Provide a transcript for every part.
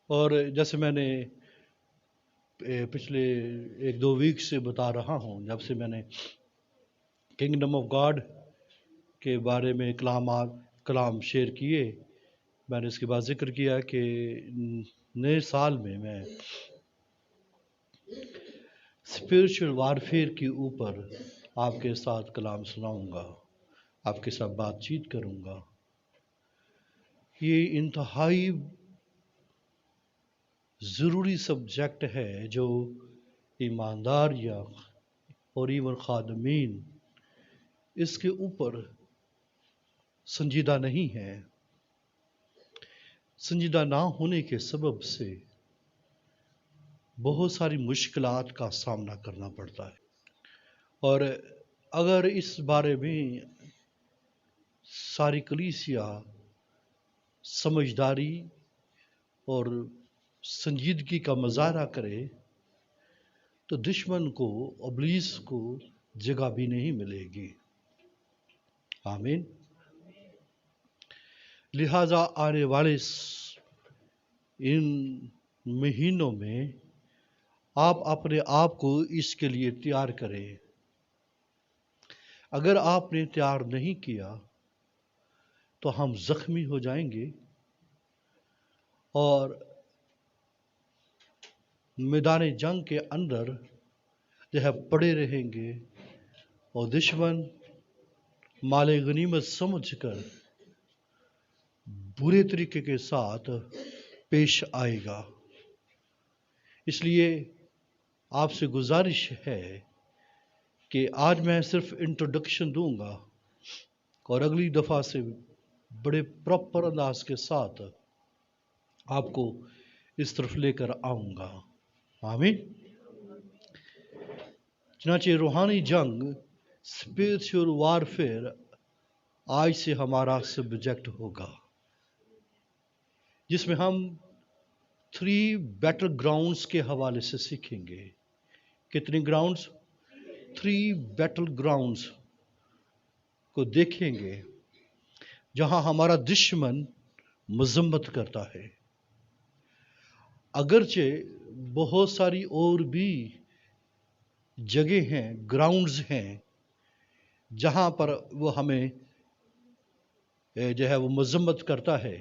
اور جیسے میں نے پچھلے 1-2 ویک سے بتا رہا ہوں، جب سے میں نے کنگڈم آف گاڈ کے بارے میں کلام شیئر کیے، میں نے اس کے بعد ذکر کیا کہ نئے سال میں اسپرچل وارفیئر کے اوپر آپ کے ساتھ کلام سناؤں گا، آپ کے ساتھ بات چیت کروں گا۔ یہ انتہائی ضروری سبجیکٹ ہے جو ایماندار اور ایون خادمین اس کے اوپر سنجیدہ نہیں ہے۔ سنجیدہ نہ ہونے کے سبب سے بہت ساری مشکلات کا سامنا کرنا پڑتا ہے، اور اگر اس بارے میں ساری کلیسیا سمجھداری اور سنجیدگی کا مظاہرہ کرے تو دشمن کو، ابلیس کو جگہ بھی نہیں ملے گی۔ آمین۔ لہٰذا آنے والے ان مہینوں میں آپ اپنے آپ کو اس کے لیے تیار کریں۔ اگر آپ نے تیار نہیں کیا تو ہم زخمی ہو جائیں گے اور میدان جنگ کے اندر پڑے رہیں گے، اور دشمن مال غنیمت سمجھ کر برے طریقے کے ساتھ پیش آئے گا۔ اس لیے آپ سے گزارش ہے کہ آج میں صرف انٹروڈکشن دوں گا اور اگلی دفعہ سے بڑے پراپر انداز کے ساتھ آپ کو اس طرف لے کر آؤں گا۔ آمین۔ چنانچہ روحانی جنگ، اسپرچل وارفیئر، آج سے ہمارا سبجیکٹ ہوگا، جس میں ہم 3 بیٹل گراؤنڈز کے حوالے سے سیکھیں گے۔ کتنے گراؤنڈز؟ 3 بیٹل گراؤنڈز کو دیکھیں گے جہاں ہمارا دشمن مذمت کرتا ہے۔ اگرچہ بہت ساری اور بھی جگہ ہیں، گراؤنڈز ہیں جہاں پر وہ ہمیں وہ مذمت کرتا ہے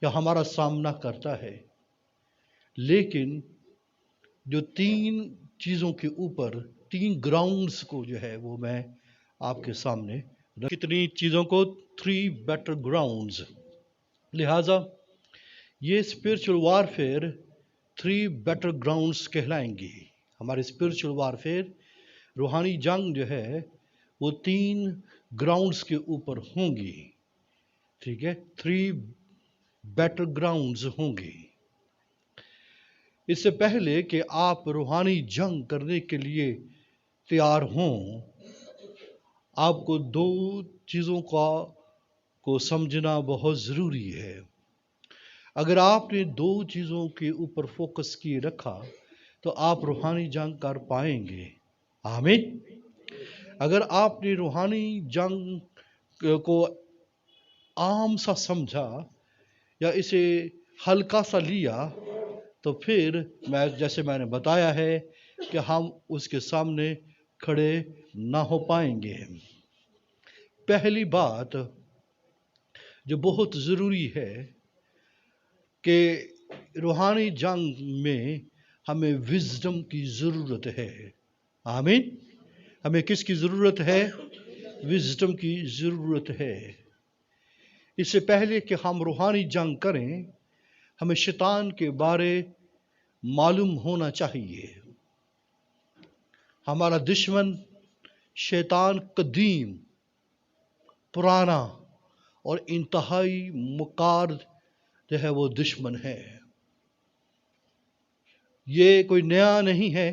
یا ہمارا سامنا کرتا ہے، لیکن جو 3 چیزوں کے اوپر 3 گراؤنڈز کو وہ میں آپ کے سامنے کتنی چیزوں کو 3 بیٹل گراؤنڈز، لہٰذا یہ اسپرچل وارفیئر 3 بیٹل گراؤنڈز کہلائیں گی۔ ہمارے اسپرچل وارفیئر، روحانی جنگ وہ 3 گراؤنڈز کے اوپر ہوں گی، ٹھیک ہے، 3 بیٹل گراؤنڈز ہوں گی۔ اس سے پہلے کہ آپ روحانی جنگ کرنے کے لیے تیار ہوں، آپ کو 2 چیزوں کو سمجھنا بہت ضروری ہے۔ اگر آپ نے 2 چیزوں کے اوپر فوکس کیے رکھا تو آپ روحانی جنگ کر پائیں گے۔ آمین۔ اگر آپ نے روحانی جنگ کو عام سا سمجھا یا اسے ہلکا سا لیا تو پھر جیسے میں نے بتایا ہے کہ ہم اس کے سامنے کھڑے نہ ہو پائیں گے۔ پہلی بات جو بہت ضروری ہے کہ روحانی جنگ میں ہمیں وزڈم کی ضرورت ہے۔ آمین۔ ہمیں کس کی ضرورت ہے؟ وزڈم کی ضرورت ہے۔ اس سے پہلے کہ ہم روحانی جنگ کریں، ہمیں شیطان کے بارے معلوم ہونا چاہیے۔ ہمارا دشمن شیطان قدیم، پرانا اور انتہائی مکار وہ دشمن ہے۔ یہ کوئی نیا نہیں ہے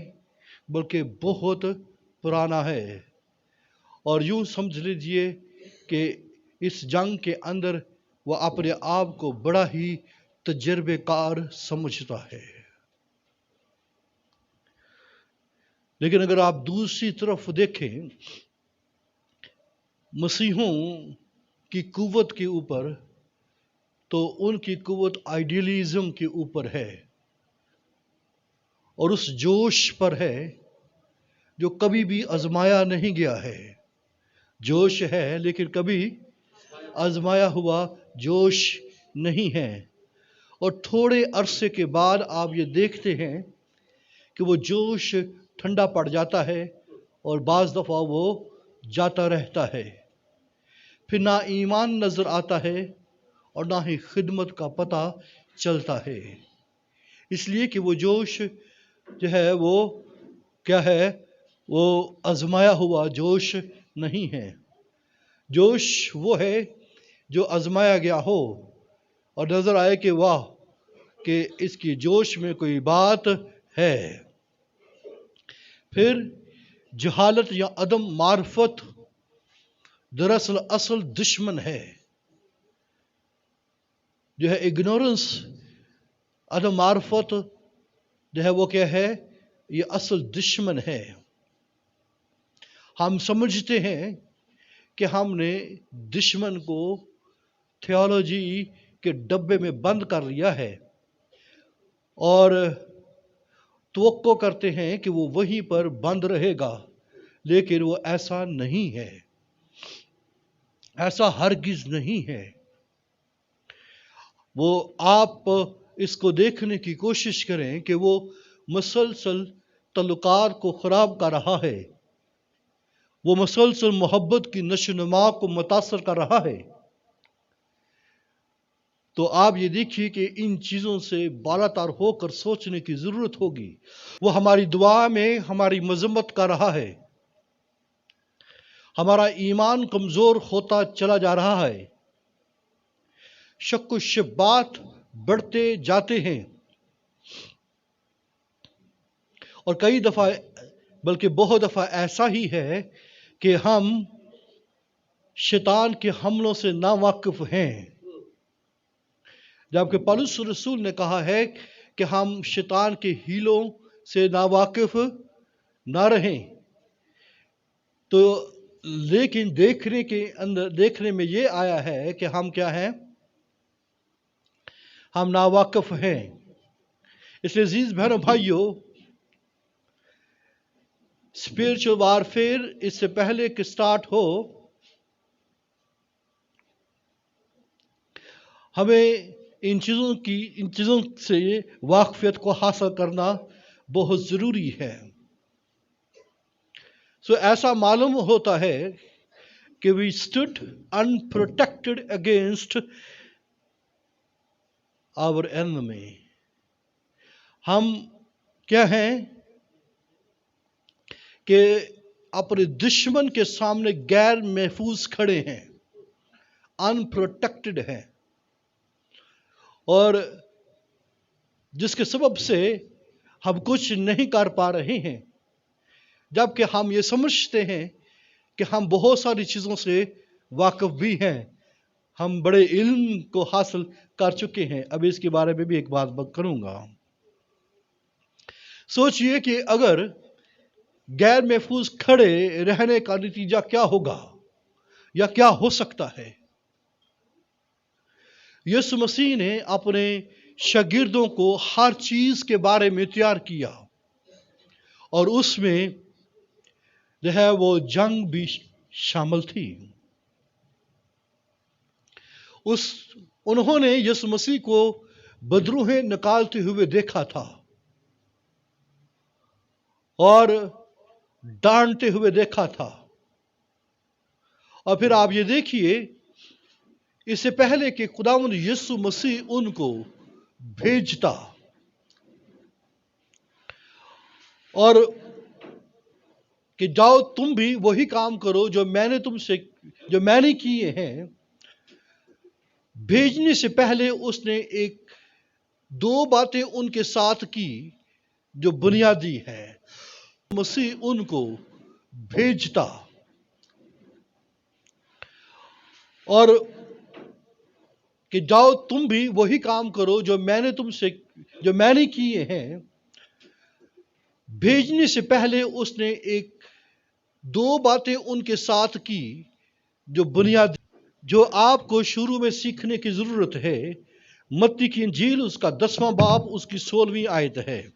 بلکہ بہت پرانا ہے، اور یوں سمجھ لیجئے کہ اس جنگ کے اندر وہ اپنے آپ کو بڑا ہی تجربے کار سمجھتا ہے۔ لیکن اگر آپ دوسری طرف دیکھیں، مسیحوں کی قوت کے اوپر تو ان کی قوت آئیڈیلزم کے اوپر ہے اور اس جوش پر ہے جو کبھی بھی آزمایا نہیں گیا ہے. جوش ہے لیکن کبھی آزمایا ہوا جوش نہیں ہے. اور تھوڑے عرصے کے بعد آپ یہ دیکھتے ہیں کہ وہ جوش ٹھنڈا پڑ جاتا ہے اور بعض دفعہ وہ جاتا رہتا ہے. پھر نہ ایمان نظر آتا ہے اور نہ ہی خدمت کا پتہ چلتا ہے. اس لیے کہ وہ جوش جو ہے وہ کیا ہے؟ وہ آزمایا ہوا جوش نہیں ہے. جوش وہ ہے جو آزمایا گیا ہو اور نظر آئے کہ واہ کہ اس کی جوش میں کوئی بات ہے. پھر جہالت یا عدم معرفت دراصل اصل دشمن ہے. جو ہے اگنورنس، عدم معرفت جو ہے وہ کیا ہے؟ یہ اصل دشمن ہے. ہم سمجھتے ہیں کہ ہم نے دشمن کو تھیولوجی کے ڈبے میں بند کر لیا ہے اور توقع کرتے ہیں کہ وہ وہیں پر بند رہے گا، لیکن وہ ایسا نہیں ہے. ایسا ہرگز نہیں ہے. وہ آپ اس کو دیکھنے کی کوشش کریں کہ وہ مسلسل تعلقات کو خراب کر رہا ہے. وہ مسلسل محبت کی نشو و نما کو متاثر کر رہا ہے. تو آپ یہ دیکھیے کہ ان چیزوں سے بالاتر ہو کر سوچنے کی ضرورت ہوگی. وہ ہماری دعا میں ہماری مذمت کر رہا ہے. ہمارا ایمان کمزور ہوتا چلا جا رہا ہے. شک و شبہات بڑھتے جاتے ہیں اور کئی دفعہ بلکہ بہت دفعہ ایسا ہی ہے کہ ہم شیطان کے حملوں سے ناواقف ہیں. جبکہ پولس رسول نے کہا ہے کہ ہم شیطان کے ہیلوں سے ناواقف نہ رہیں. تو لیکن دیکھنے میں یہ آیا ہے کہ ہم کیا ہیں؟ ہم ناواقف ہیں. اس لیے عزیز بہنوں بھائیوں، اسپرچل وارفیئر اس سے پہلے کہ سٹارٹ ہو، ہمیں ان چیزوں سے واقفیت کو حاصل کرنا بہت ضروری ہے. ایسا معلوم ہوتا ہے کہ we stood unprotected against our enemy. ہم کیا ہیں کہ اپنے دشمن کے سامنے غیر محفوظ کھڑے ہیں، unprotected ہیں، اور جس کے سبب سے ہم کچھ نہیں کر پا رہے ہیں، جبکہ ہم یہ سمجھتے ہیں کہ ہم بہت ساری چیزوں سے واقف بھی ہیں، ہم بڑے علم کو حاصل کر چکے ہیں. اب اس کے بارے میں بھی ایک بات کروں گا. سوچئے کہ اگر غیر محفوظ کھڑے رہنے کا نتیجہ کیا ہوگا یا کیا ہو سکتا ہے. یسوع مسیح نے اپنے شاگردوں کو ہر چیز کے بارے میں تیار کیا اور اس میں جو ہے وہ جنگ بھی شامل تھی. انہوں نے یسوع مسیح کو بدروہیں نکالتے ہوئے دیکھا تھا اور ڈانٹتے ہوئے دیکھا تھا. اور پھر آپ یہ دیکھیے، اس سے پہلے کہ خداوند یسوع مسیح ان کو بھیجتا اور کہ جاؤ تم بھی وہی کام کرو جو میں نے کیے ہیں، بھیجنے سے پہلے اس نے دو باتیں ان کے ساتھ کی جو بنیادی ہیں. مسیح ان کو بھیجتا اور کہ جاؤ تم بھی وہی کام کرو جو میں نے کیے ہیں. بھیجنے سے پہلے اس نے دو باتیں ان کے ساتھ کی جو بنیادی. جو آپ کو شروع میں سیکھنے کی ضرورت ہے، متی کی انجیل اس کا 10واں باب اس کی 16ویں آیت ہے۔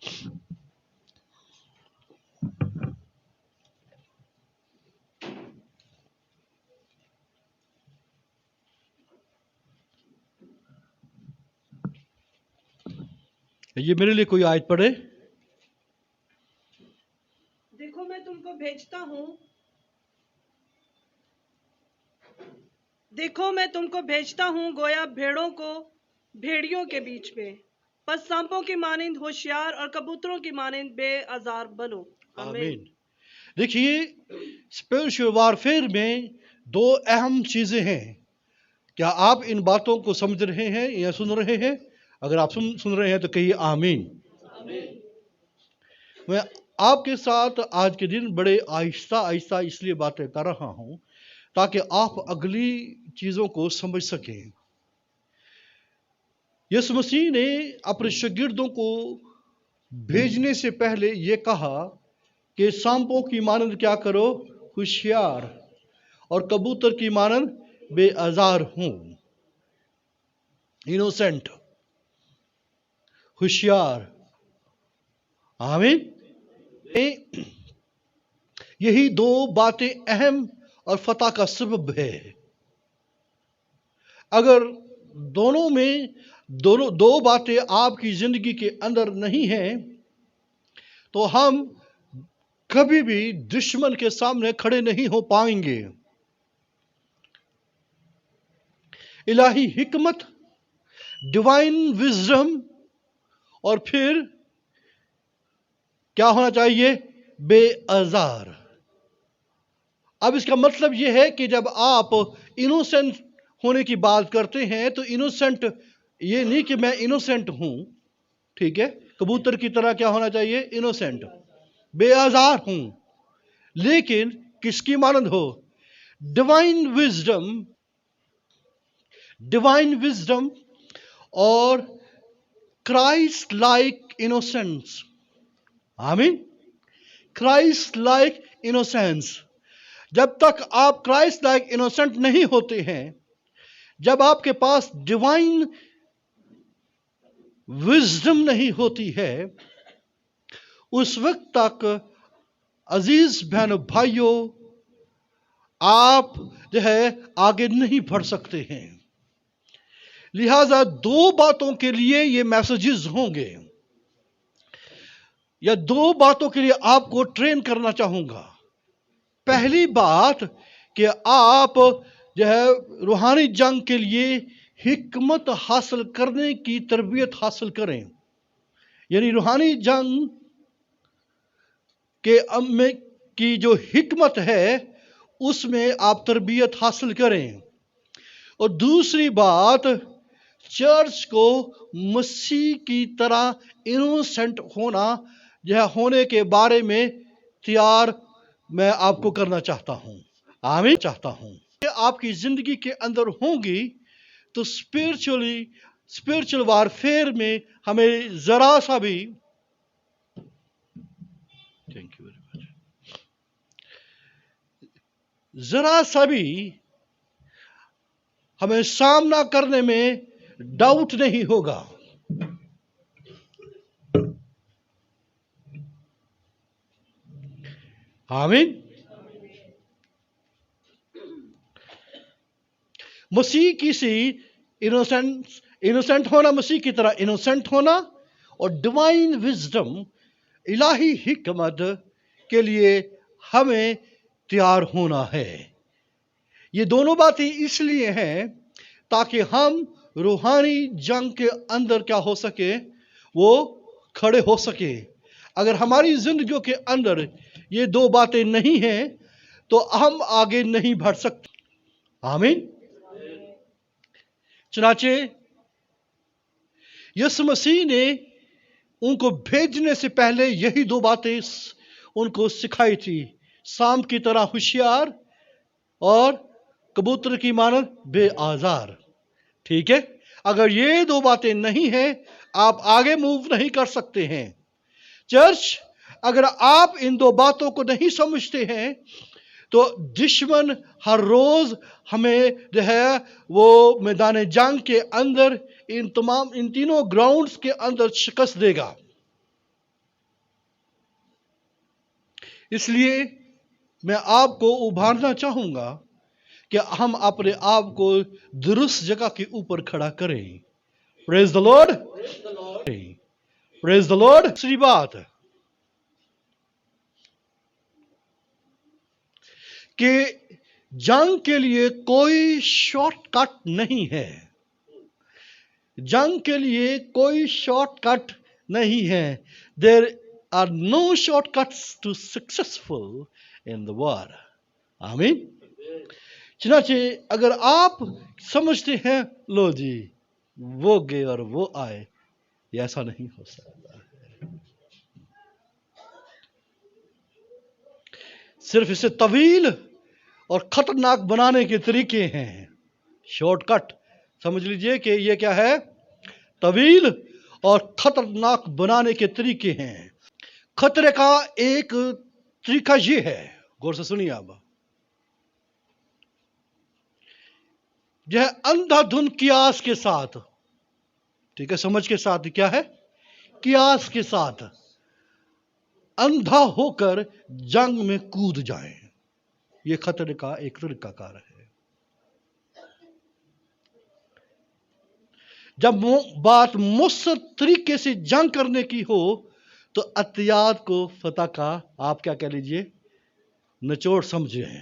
یہ میرے لیے کوئی آیت پڑھے۔ دیکھو میں تم کو بھیجتا ہوں، دیکھو میں تم کو بھیجتا ہوں گویا بھیڑوں کو بھیڑیوں کے بیچ میں، پس سانپوں کی مانند ہوشیار اور کبوتروں کی مانند بے آزار بنو۔ آمین۔ دیکھیے، اسپرچل وارفیئر میں دو اہم چیزیں ہیں۔ کیا آپ ان باتوں کو سمجھ رہے ہیں یا سن رہے ہیں؟ اگر آپ سن رہے ہیں تو کہیے آمین۔ میں آپ کے ساتھ آج کے دن بڑے آہستہ آہستہ اس لیے باتیں کر رہا ہوں تاکہ آپ اگلی چیزوں کو سمجھ سکیں۔ یسوع مسیح نے اپنے شاگردوں کو بھیجنے سے پہلے یہ کہا کہ سانپوں کی مانند کیا کرو، ہوشیار، اور کبوتر کی مانند بے آزار ہوں، انوسینٹ، ہوشیار۔ آمین۔ یہی دو باتیں اہم اور فتح کا سبب ہے۔ اگر دونوں میں دو باتیں آپ کی زندگی کے اندر نہیں ہیں تو ہم کبھی بھی دشمن کے سامنے کھڑے نہیں ہو پائیں گے۔ الہی حکمت، ڈیوائن وزڈم، اور پھر کیا ہونا چاہیے؟ بے آزار۔ اب اس کا مطلب یہ ہے کہ جب آپ انوسینٹ ہونے کی بات کرتے ہیں تو انوسینٹ یہ نہیں کہ میں انوسینٹ ہوں، ٹھیک ہے، کبوتر کی طرح کیا ہونا چاہیے؟ انوسینٹ، بے آزار ہوں، لیکن کس کی مانند ہو؟ ڈیوائن وزڈم اور کرائسٹ لائک انوسینس۔ آمین۔ Christ like innocence. جب تک آپ کرائسٹ لائک انوسینٹ نہیں ہوتے ہیں، جب آپ کے پاس ڈیوائن وزڈم نہیں ہوتی ہے، اس وقت تک عزیز بہنوں بھائیوں آپ جو ہے آگے نہیں بڑھ سکتے ہیں۔ لہذا دو باتوں کے لیے یہ میسیجز ہوں گے، یا دو باتوں کے لیے آپ کو ٹرین کرنا چاہوں گا۔ پہلی بات کہ آپ جو ہے روحانی جنگ کے لیے حکمت حاصل کرنے کی تربیت حاصل کریں، یعنی روحانی جنگ کی جو حکمت ہے اس میں آپ تربیت حاصل کریں۔ اور دوسری بات، چرچ کو مسیح کی طرح انوسینٹ ہونے کے بارے میں تیار میں آپ کو کرنا چاہتا ہوں۔ آمین چاہتا ہوں کہ آپ کی زندگی کے اندر ہوں گی تو اسپرچل وارفیئر میں ہمیں ذرا سا بھی ہمیں سامنا کرنے میں ڈاؤٹ نہیں ہوگا۔ آمین۔ مسیح کسی انوسینٹ ہونا، مسیح کی طرح انوسینٹ ہونا، اور ڈیوائن وزڈم الہی حکمت کے لیے ہمیں تیار ہونا ہے۔ یہ دونوں باتیں اس لیے ہیں تاکہ ہم روحانی جنگ کے اندر کیا ہو سکے، وہ کھڑے ہو سکے۔ اگر ہماری زندگیوں کے اندر یہ دو باتیں نہیں ہیں تو ہم آگے نہیں بڑھ سکتے۔ آمین۔ چنانچہ یسوع مسیح نے ان کو بھیجنے سے پہلے یہی دو باتیں ان کو سکھائی تھی، سانپ کی طرح ہوشیار اور کبوتر کی مانند بے آزار۔ ٹھیک ہے، اگر یہ دو باتیں نہیں ہیں آپ آگے موو نہیں کر سکتے ہیں۔ چرچ، اگر آپ ان دو باتوں کو نہیں سمجھتے ہیں تو دشمن ہر روز ہمیں جو ہے وہ میدان جنگ کے اندر ان تینوں گراؤنڈز کے اندر شکست دے گا. اس لیے میں آپ کو ابھارنا چاہوں گا کہ ہم اپنے آپ کو درست جگہ کے اوپر کھڑا کریں. پریز دا لارڈ. پریز دا لارڈ. دوسری بات کہ جنگ کے لیے کوئی شارٹ کٹ نہیں ہے. جنگ کے لیے کوئی شارٹ کٹ نہیں ہے. There are no shortcuts to successful in the war. آمین. چنانچہ اگر آپ سمجھتے ہیں لو جی وہ گئے اور وہ آئے، یہ ایسا نہیں ہو سکتا. صرف اسے طویل اور خطرناک بنانے کے طریقے ہیں. شارٹ کٹ سمجھ لیجئے کہ یہ کیا ہے؟ طویل اور خطرناک بنانے کے طریقے ہیں. خطرے کا ایک طریقہ یہ ہے، غور سے سنیے آپ، جو ہے اندھا دھند قیاس کے ساتھ. ٹھیک ہے، سمجھ کے ساتھ کیا ہے؟ قیاس کے ساتھ اندھا ہو کر جنگ میں کود جائیں. یہ خطرے کا ایک طریقہ کار ہے. جب بات مؤثر طریقے سے جنگ کرنے کی ہو تو احتیاط کو فتح کا آپ کیا کہہ لیجئے نچوڑ سمجھے ہیں.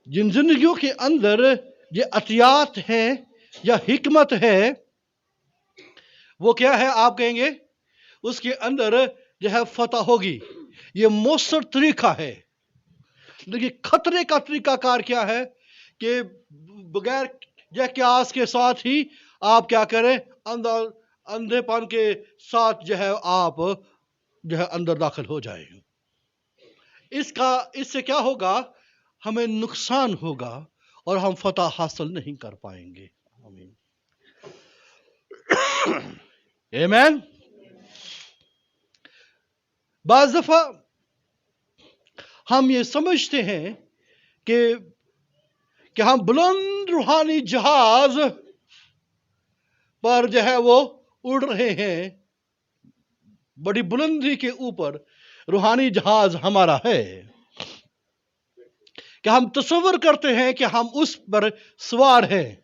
جن زندگیوں کے اندر یہ احتیاط ہے یا حکمت ہے، وہ کیا ہے؟ آپ کہیں گے اس کے اندر جو ہے فتح ہوگی. یہ مؤثر طریقہ ہے. لیکن خطرے کا طریقہ کار کیا ہے کہ بغیر قیاس کے ساتھ ہی آپ کیا کریں؟ اندھے پن کے ساتھ جو ہے آپ جو ہے اندر داخل ہو جائیں. اس سے کیا ہوگا؟ ہمیں نقصان ہوگا اور ہم فتح حاصل نہیں کر پائیں گے. آمین. آمین. بعض دفعہ ہم یہ سمجھتے ہیں کہ ہم بلند روحانی جہاز پر جو ہے وہ اڑ رہے ہیں. بڑی بلندی کے اوپر روحانی جہاز ہمارا ہے کہ ہم تصور کرتے ہیں کہ ہم اس پر سوار ہیں.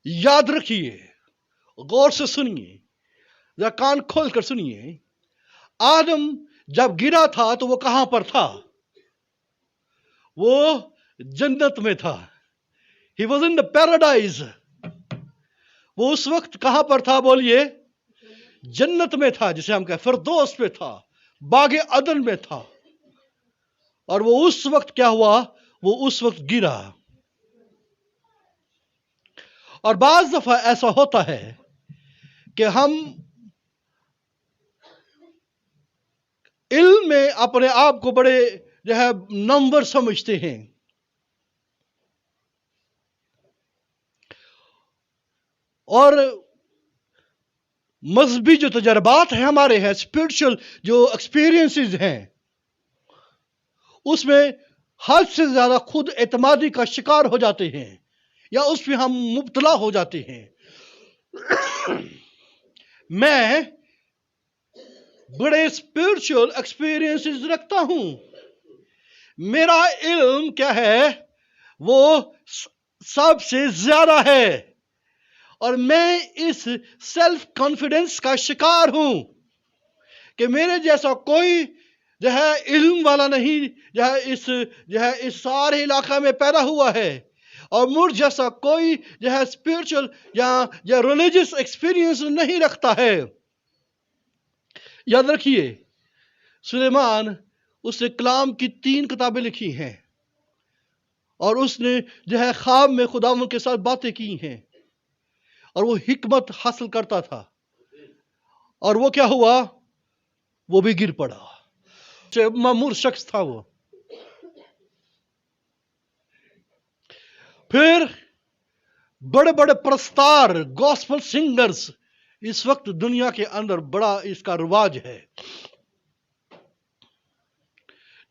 یاد رکھیے، غور سے سنیے، ذرا کان کھول کر سنیے. آدم جب گرا تھا تو وہ کہاں پر تھا؟ وہ جنت میں تھا. He was in the paradise. وہ اس وقت کہاں پر تھا؟ بولیے. جنت میں تھا، جسے ہم کہتے فردوس پہ تھا، باغ عدن میں تھا. اور وہ اس وقت کیا ہوا؟ وہ اس وقت گرا. اور بعض دفعہ ایسا ہوتا ہے کہ ہم علم میں اپنے آپ کو بڑے جو ہے نمبر سمجھتے ہیں. اور مذہبی جو تجربات ہیں ہمارے ہیں، اسپرچل جو ایکسپیرینسز ہیں، اس میں حد سے زیادہ خود اعتمادی کا شکار ہو جاتے ہیں یا اس میں ہم مبتلا ہو جاتے ہیں. میں بڑے اسپرچل ایکسپیرینسز رکھتا ہوں. میرا علم کیا ہے؟ وہ سب سے زیادہ ہے. اور میں اس سیلف کانفیڈنس کا شکار ہوں کہ میرے جیسا کوئی جو ہے علم والا نہیں جو ہے اس سارے علاقہ میں پیدا ہوا ہے. اور مجھ جیسا کوئی جو ہے اسپرچل یا ریلیجس ایکسپیرینس نہیں رکھتا ہے. یاد رکھیے، سلیمان اس نے کلام کی 3 کتابیں لکھی ہیں اور اس نے جو ہے خواب میں خداوند کے ساتھ باتیں کی ہیں اور وہ حکمت حاصل کرتا تھا. اور وہ کیا ہوا؟ وہ بھی گر پڑا. معمور شخص تھا وہ. پھر بڑے بڑے پرستار، گوسپل سنگرز اس وقت دنیا کے اندر بڑا اس کا رواج ہے،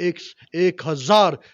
1000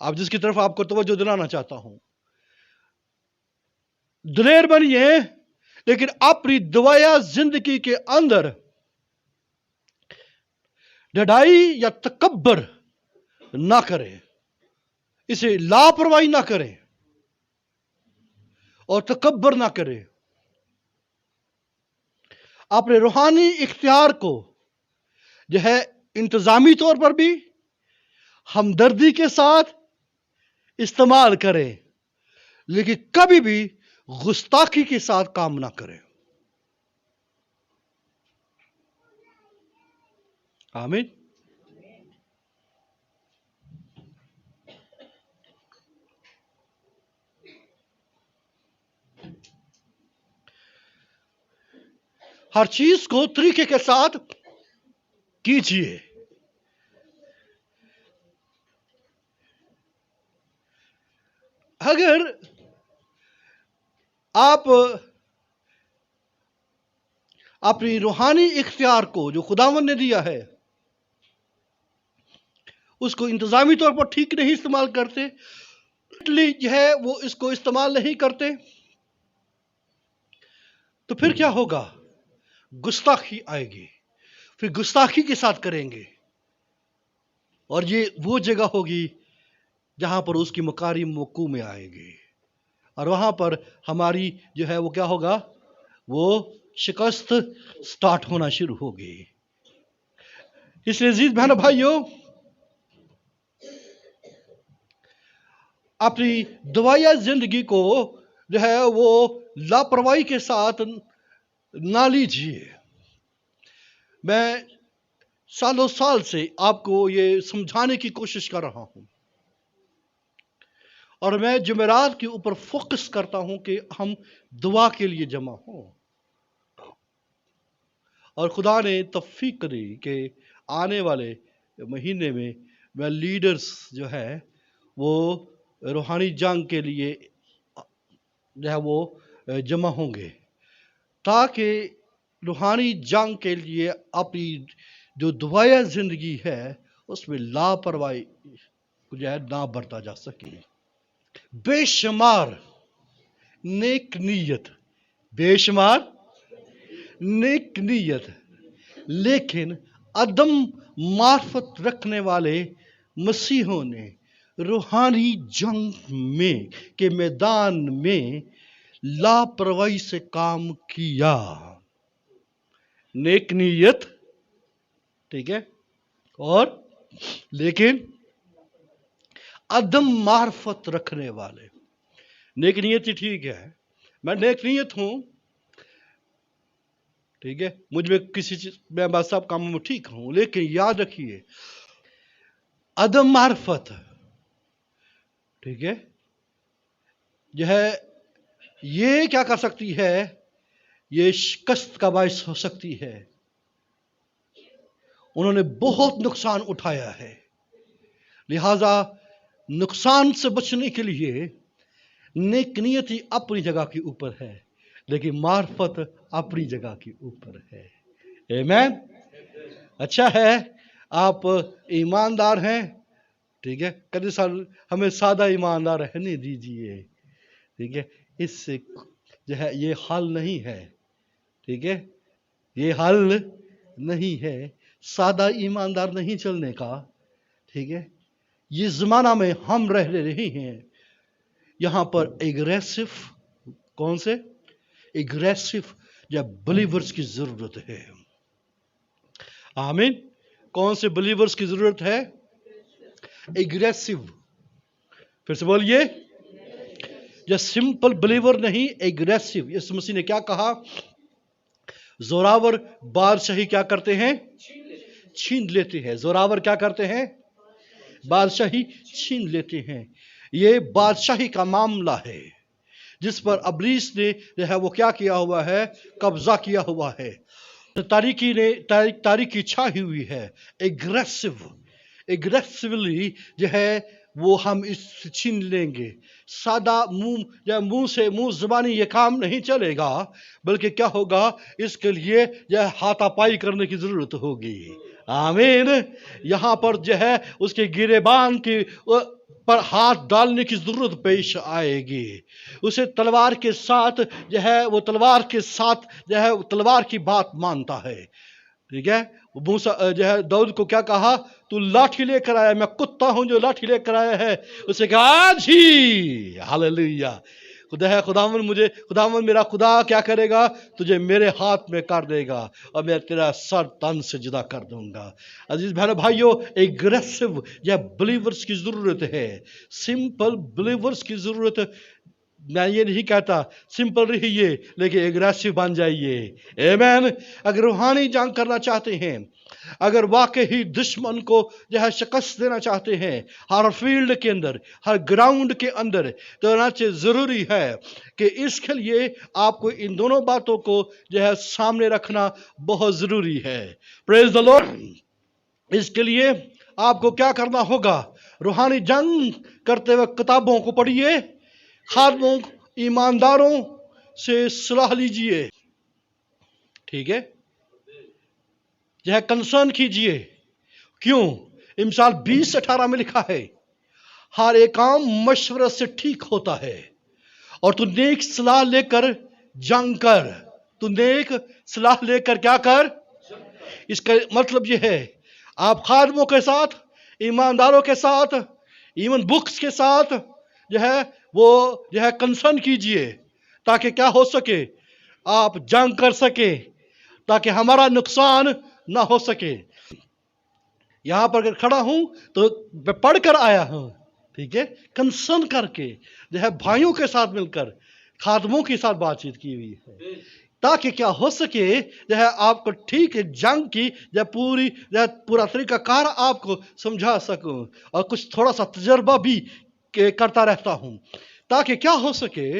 اب جس کی طرف آپ کو توجہ دلانا چاہتا ہوں، دلیر بنیے لیکن اپنی دعائیا زندگی کے اندر ڈھائی یا تکبر نہ کریں، اسے لاپرواہی نہ کریں اور تکبر نہ کریں. اپنے روحانی اختیار کو جو ہے انتظامی طور پر بھی ہمدردی کے ساتھ استعمال کریں، لیکن کبھی بھی گستاخی کے ساتھ کام نہ کریں. آمین. ہر چیز کو طریقے کے ساتھ کیجیے. اگر آپ اپنی روحانی اختیار کو جو خداوند نے دیا ہے اس کو انتظامی طور پر ٹھیک نہیں استعمال کرتے، جو ہے وہ اس کو استعمال نہیں کرتے، تو پھر کیا ہوگا؟ گستاخی آئے گی. پھر گستاخی کے ساتھ کریں گے، اور یہ وہ جگہ ہوگی جہاں پر اس کی مکاری موقوع میں آئے گی، اور وہاں پر ہماری جو ہے وہ کیا ہوگا؟ وہ شکست سٹارٹ ہونا شروع ہوگی. اس لیے عزیز بہنوں بھائیوں، اپنی دعائیا زندگی کو جو ہے وہ لاپرواہی کے ساتھ نہ لیجیے. میں سالوں سال سے آپ کو یہ سمجھانے کی کوشش کر رہا ہوں، اور میں جمعرات کے اوپر فوکس کرتا ہوں کہ ہم دعا کے لیے جمع ہوں. اور خدا نے توفیق دی کہ آنے والے مہینے میں لیڈرز جو ہے وہ روحانی جنگ کے لیے جو ہے وہ جمع ہوں گے، تاکہ روحانی جنگ کے لیے اپنی جو دعائیا زندگی ہے اس میں لاپرواہی جو ہے نہ برتا جا سکے. بے شمار نیک نیت، بے شمار نیک نیت، لیکن عدم معرفت رکھنے والے مسیحوں نے روحانی جنگ میں کے میدان میں لاپرواہی سے کام کیا. نیک نیت ٹھیک ہے، اور لیکن عدم معرفت رکھنے والے. نیک نیت ہی ٹھیک ہے، میں نیک نیت ہوں، ٹھیک ہے، مجھ میں کسی چیز میں بس سب کاموں میں ٹھیک ہوں، لیکن یاد رکھیے عدم معرفت ٹھیک ہے جو ہے یہ کیا کر سکتی ہے؟ یہ شکست کا باعث ہو سکتی ہے. انہوں نے بہت نقصان اٹھایا ہے، لہذا نقصان سے بچنے کے لیے نیک نیتی اپنی جگہ کے اوپر ہے، لیکن معرفت اپنی جگہ کے اوپر ہے. آمین. اچھا ہے آپ ایماندار ہیں، ٹھیک ہے، کبھی ہمیں سادہ ایماندار رہنے دیجیے، ٹھیک ہے. اس سے جو ہے یہ حل نہیں ہے، ٹھیک ہے، یہ حل نہیں ہے سادہ ایماندار نہیں چلنے کا، ٹھیک ہے. یہ زمانہ میں ہم رہ رہے ہیں، یہاں پر ایگریسو کون سے ایگریسو یا بلیورز کی ضرورت ہے. آمین. کون سے بلیورز کی ضرورت ہے؟ ایگریسو. پھر سے بولیے، یا سمپل بلیور نہیں، ایگریسو. اس مسیح نے کیا کہا؟ زوراور بادشاہی کیا کرتے ہیں؟ چھین لیتے ہیں. زوراور کیا کرتے ہیں؟ بادشاہی چھین لیتے ہیں. یہ بادشاہی کا معاملہ ہے جس پر ابلیس نے جو ہے وہ کیا کیا ہوا ہے؟ قبضہ کیا ہوا ہے. تاریکی چھائی ہوئی ہے. ایگریسولی جو ہے وہ ہم اس سے چھین لیں گے. سادہ منہ زبانی یہ کام نہیں چلے گا، بلکہ کیا ہوگا؟ اس کے لیے یہ ہاتھا پائی کرنے کی ضرورت ہوگی. آمین. یہاں پر جو ہے اس کے گریبان کی پر ہاتھ ڈالنے کی ضرورت پیش آئے گی. اسے تلوار کے ساتھ جو ہے وہ تلوار کے ساتھ جو ہے تلوار کی بات مانتا ہے. ٹھیک ہے. موسیٰ جو ہے داؤد کو کیا کہا؟ تو لاٹھی لے کر آیا. میں کتا ہوں جو لاٹھی لے کر آیا ہے. اسے کہا آج ہی ہاللیلویا خدا ہے خداوند میرا خدا کیا کرے گا؟ تجھے میرے ہاتھ میں کر دے گا اور میں تیرا سر تن سے جدا کر دوں گا. عزیز بہنوں بھائیو ایگریسو یا بلیورز کی ضرورت ہے. سمپل بلیورز کی ضرورت. میں یہ نہیں کہتا سمپل رہیے لیکن ایگریسو بن جائیے. آمین. اگر روحانی جنگ کرنا چاہتے ہیں، اگر واقعی دشمن کو جو ہے شکست دینا چاہتے ہیں ہر فیلڈ کے اندر، ہر گراؤنڈ کے اندر، تو چنانچہ ضروری ہے کہ اس کے لیے آپ کو ان دونوں باتوں کو جو ہے سامنے رکھنا بہت ضروری ہے. پریز دی لارڈ. اس کے لیے آپ کو کیا کرنا ہوگا؟ روحانی جنگ کرتے وقت کتابوں کو پڑھیے، خادموں ایمانداروں سے صلاح لیجئے. ٹھیک ہے. جو ہے کنسرن کیجئے. کیوں؟ امثال 20:18 میں لکھا ہے ہر ایک کام مشورہ سے ٹھیک ہوتا ہے اور تو نیک صلاح لے کر جنگ کر. تو نیک صلاح لے کر کیا کر؟ اس کا مطلب یہ ہے آپ خادموں کے ساتھ، ایمانداروں کے ساتھ، ایون بکس کے ساتھ جو ہے وہ جو ہے کنسرن کیجئے تاکہ کیا ہو سکے؟ آپ جنگ کر سکے، تاکہ ہمارا نقصان نہ ہو سکے. یہاں پر اگر کھڑا ہوں تو میں پڑھ کر آیا ہوں. ٹھیک ہے. کنسرن کر کے جو ہے بھائیوں کے ساتھ مل کر خادموں کے ساتھ بات چیت کی ہوئی ہے تاکہ کیا ہو سکے جو ہے آپ کو ٹھیک جنگ کی جو پورا طریقہ کار آپ کو سمجھا سکوں اور کچھ تھوڑا سا تجربہ بھی کرتا رہتا ہوں تاکہ کیا ہو سکے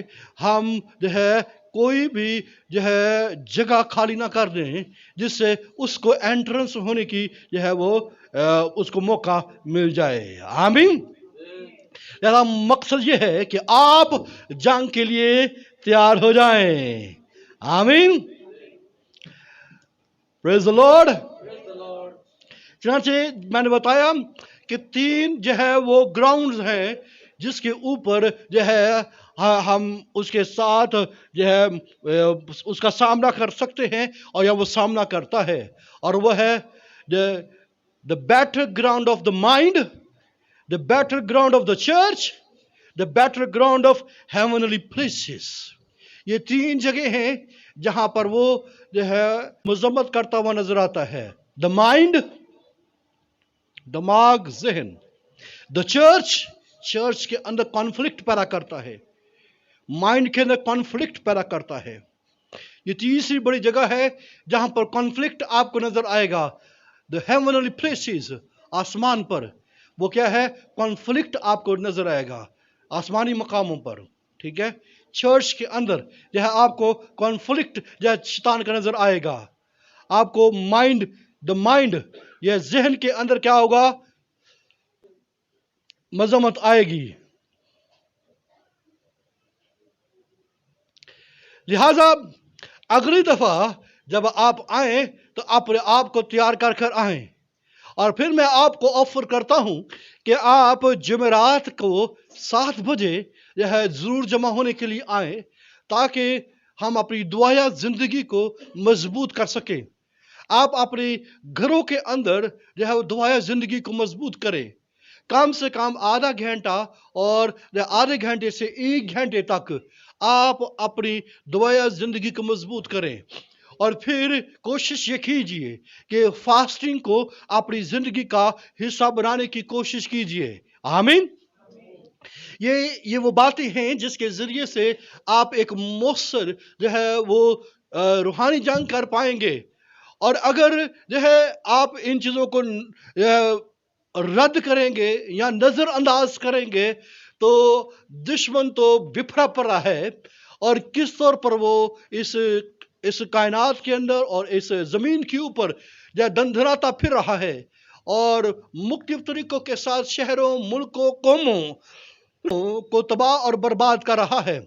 ہم جو ہے کوئی بھی جو ہے جگہ خالی نہ کر دیں جس سے اس کو انٹرنس ہونے کی جو ہے وہ اس کو موقع مل جائے. آمین. لہذا مقصد یہ ہے کہ آپ جنگ کے لیے تیار ہو جائیں. آمین. پریز دی لارڈ. چنانچہ میں نے بتایا کہ 3 جو ہے وہ گراؤنڈز ہیں جس کے اوپر جو ہے ہم اس کے ساتھ جو ہے اس کا سامنا کر سکتے ہیں اور یا وہ سامنا کرتا ہے، اور وہ ہے the battleground of the mind, the battleground of the church, the battleground of heavenly places. یہ 3 جگہ ہیں جہاں پر وہ جو ہے مذمت کرتا ہوا نظر آتا ہے. the mind، دماغ، ذہن. the چرچ کے اندر کانفلکٹ پیدا کرتا ہے، مائنڈ کے اندر کانفلکٹ پیدا کرتا ہے. یہ تیسری بڑی جگہ ہے جہاں پر کانفلکٹ آپ کو نظر آئے گا. the heavenly places، آسمان پر وہ کیا ہے؟ کانفلکٹ آپ کو نظر آئے گا آسمانی مقاموں پر. ٹھیک ہے. چرچ کے اندر جو ہے آپ کو کانفلکٹ جو ہے شیطان کا نظر آئے گا. آپ کو مائنڈ یہ ذہن کے اندر کیا ہوگا؟ مذمت آئے گی. لہذا اگلی دفعہ جب آپ آئیں تو اپنے آپ کو تیار کر کر آئیں. اور پھر میں آپ کو آفر کرتا ہوں کہ آپ جمعرات کو 7 بجے جو ہے ضرور جمع ہونے کے لیے آئیں تاکہ ہم اپنی دعائیا زندگی کو مضبوط کر سکیں. آپ اپنے گھروں کے اندر جو ہے دعائیا زندگی کو مضبوط کریں. کم سے کم آدھا گھنٹہ اور آدھے گھنٹے سے 1 گھنٹے تک آپ اپنی دعائیا زندگی کو مضبوط کریں. اور پھر کوشش یہ کیجئے کہ فاسٹنگ کو اپنی زندگی کا حصہ بنانے کی کوشش کیجئے. آمین. یہ وہ باتیں ہیں جس کے ذریعے سے آپ ایک مؤثر جو ہے وہ روحانی جنگ کر پائیں گے. اور اگر جو ہے آپ ان چیزوں کو رد کریں گے یا نظر انداز کریں گے تو دشمن تو بپھرا پڑا ہے اور کس طور پر وہ اس کائنات کے اندر اور اس زمین کے اوپر دندراتا پھر رہا ہے اور مختلف طریقوں کے ساتھ شہروں، ملکوں، قوموں کو تباہ اور برباد کر رہا ہے.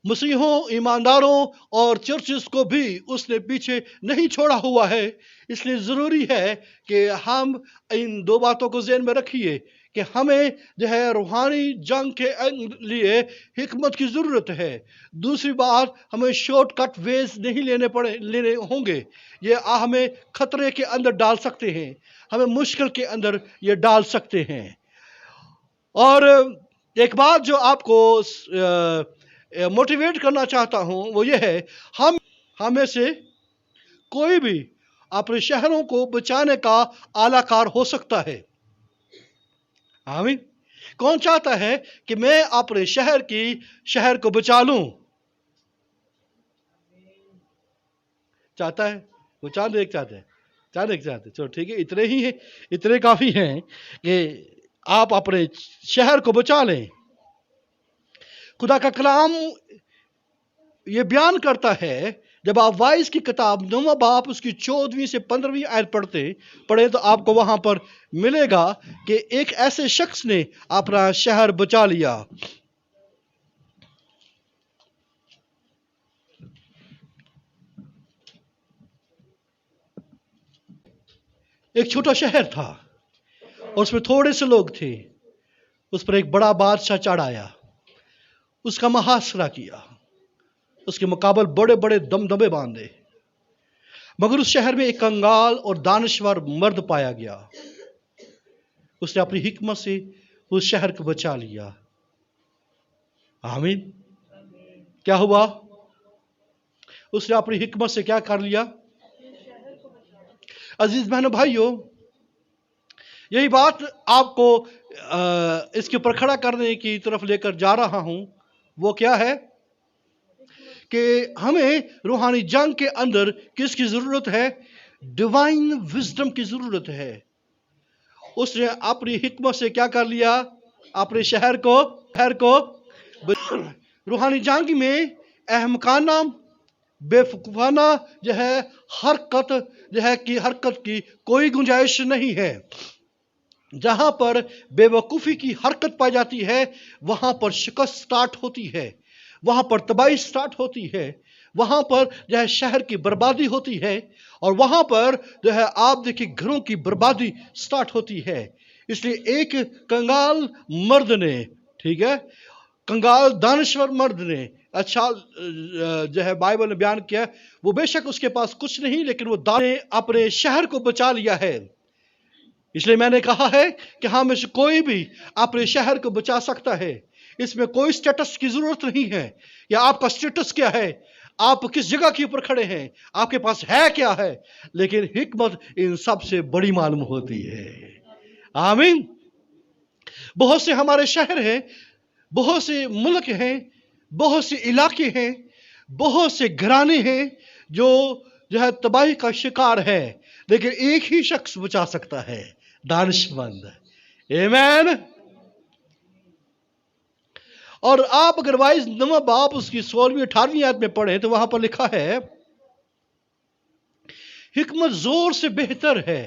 مسیحوں، ایمانداروں اور چرچز کو بھی اس نے پیچھے نہیں چھوڑا ہوا ہے. اس لیے ضروری ہے کہ ہم ان 2 باتوں کو ذہن میں رکھیے کہ ہمیں جو ہے روحانی جنگ کے لیے حکمت کی ضرورت ہے۔ دوسری بات، ہمیں شارٹ کٹ ویز نہیں لینے ہوں گے، یہ ہمیں خطرے کے اندر ڈال سکتے ہیں، ہمیں مشکل کے اندر یہ ڈال سکتے ہیں۔ اور ایک بات جو آپ کو موٹیویٹ کرنا چاہتا ہوں وہ یہ ہے، ہمیں سے کوئی بھی اپنے شہروں کو بچانے کا اعلی کار ہو سکتا ہے۔ آمین۔ کون چاہتا ہے کہ میں اپنے شہر کو بچا لوں؟ چاہتا ہے؟ وہ چاند ایک چاہتے ہیں؟ چلو ٹھیک ہے، اتنے ہی ہیں، اتنے کافی ہیں کہ آپ اپنے شہر کو بچا لیں۔ خدا کا کلام یہ بیان کرتا ہے، جب آپ وائز کی کتاب 9واں باب اس کی 14ویں سے 15ویں آیت پڑھیں تو آپ کو وہاں پر ملے گا کہ ایک ایسے شخص نے اپنا شہر بچا لیا۔ ایک چھوٹا شہر تھا اور اس میں تھوڑے سے لوگ تھے۔ اس پر ایک بڑا بادشاہ چڑھ آیا، اس کا محاصرہ کیا، اس کے مقابل بڑے بڑے دمدمے باندھے، مگر اس شہر میں ایک کنگال اور دانشور مرد پایا گیا۔ اس نے اپنی حکمت سے اس شہر کو بچا لیا۔ آمین۔ کیا ہوا؟ اس نے اپنی حکمت سے کیا کر لیا؟ عزیز بہنوں بھائیوں، یہی بات آپ کو اس کے اوپر کھڑا کرنے کی طرف لے کر جا رہا ہوں۔ وہ کیا ہے کہ ہمیں روحانی جنگ کے اندر کس کی ضرورت ہے؟ ڈیوائن وزڈم کی ضرورت ہے۔ اس نے اپنی حکمت سے کیا کر لیا؟ اپنے شہر کو روحانی جنگ میں احمقانہ، بے وقوفانہ حرکت کی کوئی گنجائش نہیں ہے۔ جہاں پر بے وقوفی کی حرکت پائی جاتی ہے وہاں پر شکست سٹارٹ ہوتی ہے، وہاں پر تباہی سٹارٹ ہوتی ہے، وہاں پر شہر کی بربادی ہوتی ہے، اور وہاں پر آپ دیکھیں گھروں کی بربادی سٹارٹ ہوتی ہے۔ اس لیے ایک کنگال مرد نے، ٹھیک ہے، کنگال دانشور مرد نے، اچھا بائبل نے بیان کیا، وہ بے شک اس کے پاس کچھ نہیں لیکن وہ اپنے شہر کو بچا لیا ہے۔ اس لیے میں نے کہا ہے کہ ہاں میں سے کوئی بھی اپنے شہر کو بچا سکتا ہے۔ اس میں کوئی سٹیٹس کی ضرورت نہیں ہے، یا آپ کا سٹیٹس کیا ہے، آپ کس جگہ کے اوپر کھڑے ہیں، آپ کے پاس ہے کیا ہے، لیکن حکمت ان سب سے بڑی معلوم ہوتی ہے۔ آمین۔ بہت سے ہمارے شہر ہیں، بہت سے ملک ہیں، بہت سے علاقے ہیں، بہت سے گھرانے ہیں جو تباہی کا شکار ہے، لیکن ایک ہی شخص بچا سکتا ہے، دانشمند۔ آمین۔ اور آپ اگر وائز 9واں باب اس کی 16ویں 18ویں آیت میں پڑھیں تو وہاں پر لکھا ہے، حکمت زور سے بہتر ہے،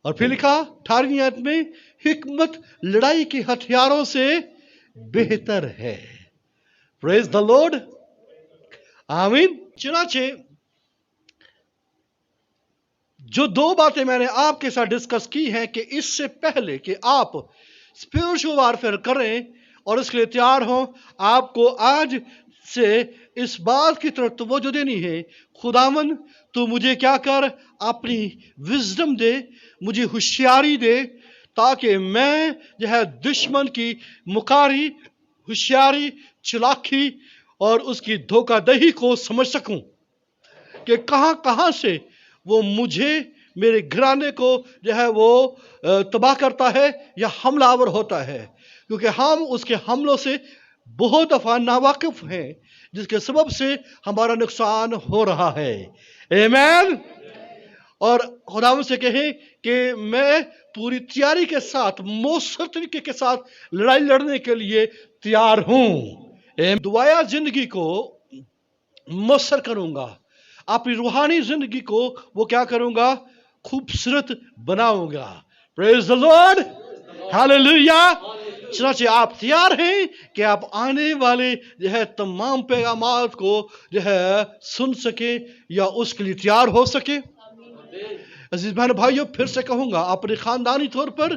اور پھر لکھا 18ویں آیت میں، حکمت لڑائی کے ہتھیاروں سے بہتر ہے۔ پریز دی لارڈ۔ آمین۔ چنانچہ جو دو باتیں میں نے آپ کے ساتھ ڈسکس کی ہیں کہ اس سے پہلے کہ آپ اسپرچوئل وارفیئر کریں اور اس کے لیے تیار ہوں، آپ کو آج سے اس بات کی طرف توجہ دینی ہے، خداوند تو مجھے کیا کر، اپنی وزڈم دے، مجھے ہوشیاری دے، تاکہ میں دشمن کی مکاری، ہوشیاری، چلاکی اور اس کی دھوکہ دہی کو سمجھ سکوں کہ کہاں سے وہ مجھے، میرے گھرانے کو وہ تباہ کرتا ہے یا حملہ آور ہوتا ہے، کیونکہ ہم اس کے حملوں سے بہت دفعہ ناواقف ہیں، جس کے سبب سے ہمارا نقصان ہو رہا ہے۔ آمین۔ اور خداوند سے کہیں کہ میں پوری تیاری کے ساتھ، مؤثر طریقے کے ساتھ لڑائی لڑنے کے لیے تیار ہوں۔ دعایا زندگی کو مؤثر کروں گا، اپنی روحانی زندگی کو وہ کیا کروں گا، خوبصورت بناؤں گا۔ پریز دی لارڈ۔ ہاللیلویا۔ چنانچہ آپ تیار ہیں کہ آپ آنے والے تمام پیغامات کو سن سکیں یا اس کے لیے تیار ہو سکے۔ عزیز بہن بھائیوں، پھر سے کہوں گا، اپنے خاندانی طور پر